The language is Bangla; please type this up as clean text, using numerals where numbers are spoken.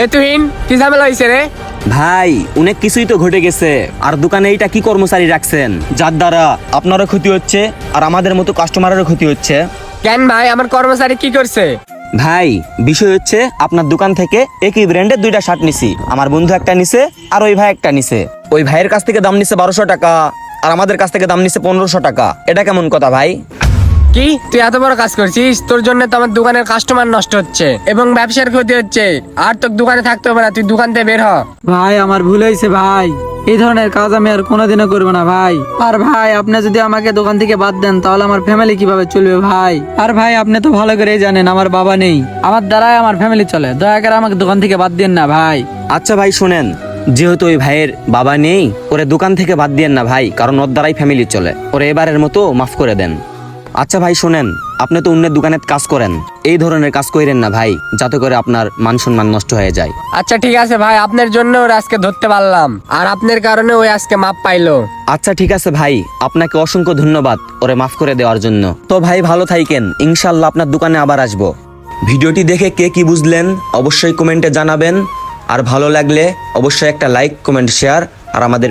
এ তুহিন কি ঝামেলা হয়েছে রে? ভাই অনেক কিছুই তো ঘটে গেছে, আর দোকানে এইটা কি কর্মচারী রাখছেন যার দ্বারা আপনারও ক্ষতি হচ্ছে আর আমাদের মতো কাস্টমারেরও ক্ষতি হচ্ছে। কেন ভাই, আমার কর্মচারী কি করছে? ভাই বিষয় হচ্ছে আপনার দোকান থেকে একই ব্র্যান্ডের দুইটা শার্ট নিছি, আমার বন্ধু একটা নিছে আর ওই ভাই একটা নিছে। ওই ভাইয়ের কাছ থেকে দাম নিছে 1200 টাকা আর আমাদের কাছ থেকে দাম নিছে 1500 টাকা। এটা কেমন কথা ভাই? কি তুই এত বড় কাজ করছিস? তোর জন্য তো আমার দোকানের কাস্টমার নষ্ট হচ্ছে এবং ব্যবসার ক্ষতি হচ্ছে। আর তোর দোকানে থাকতে হবে না, তুই দোকান থেকে বের হ। ভাই আমার ভুল হয়েছে ভাই, এই ধরনের কাজ আমি আর কোনোদিনও করবো না ভাই। আর ভাই আপনি যদি আমাকে দোকান থেকে বাদ দেন তাহলে আমার ফ্যামিলি কিভাবে চলবে ভাই? আর ভাই আপনি তো ভালো করেই জানেন আমার বাবা নেই, আমার দ্বারাই আমার ফ্যামিলি চলে। দয়া করে আমাকে দোকান থেকে বাদ দেন না ভাই। আচ্ছা ভাই শোনেন, যেহেতু ওই ভাইয়ের বাবা নেই, ওরে দোকান থেকে বাদ দিয়েন না ভাই, কারণ ওর দ্বারাই ফ্যামিলি চলে। ওরে এবারের মতো মাফ করে দেন। আচ্ছা ভাই শোনেন, আপনি তো অন্যের দোকানে কাজ করেন, এই ধরনের কাজ করেন না ভাই, যাতে করে আপনার মান সম্মান নষ্ট হয়ে যায়। আচ্ছা ঠিক আছে ভাই, আপনার জন্য ওর আজকে ধরতে পারলাম আর আপনার কারণে ওই আজকে মাপ পাইলো। আচ্ছা ঠিক আছে ভাই, আপনাকে অসংখ্য ধন্যবাদ ওরে মাফ করে দেওয়ার জন্য। তো ভাই ভালো থাকেন, ইনশাল্লাহ আপনার দোকানে আবার আসবো। ভিডিওটি দেখে কে কি বুঝলেন অবশ্যই কমেন্টে জানাবেন, আর ভালো লাগলে অবশ্যই একটা লাইক, কমেন্ট, শেয়ার আর আমাদের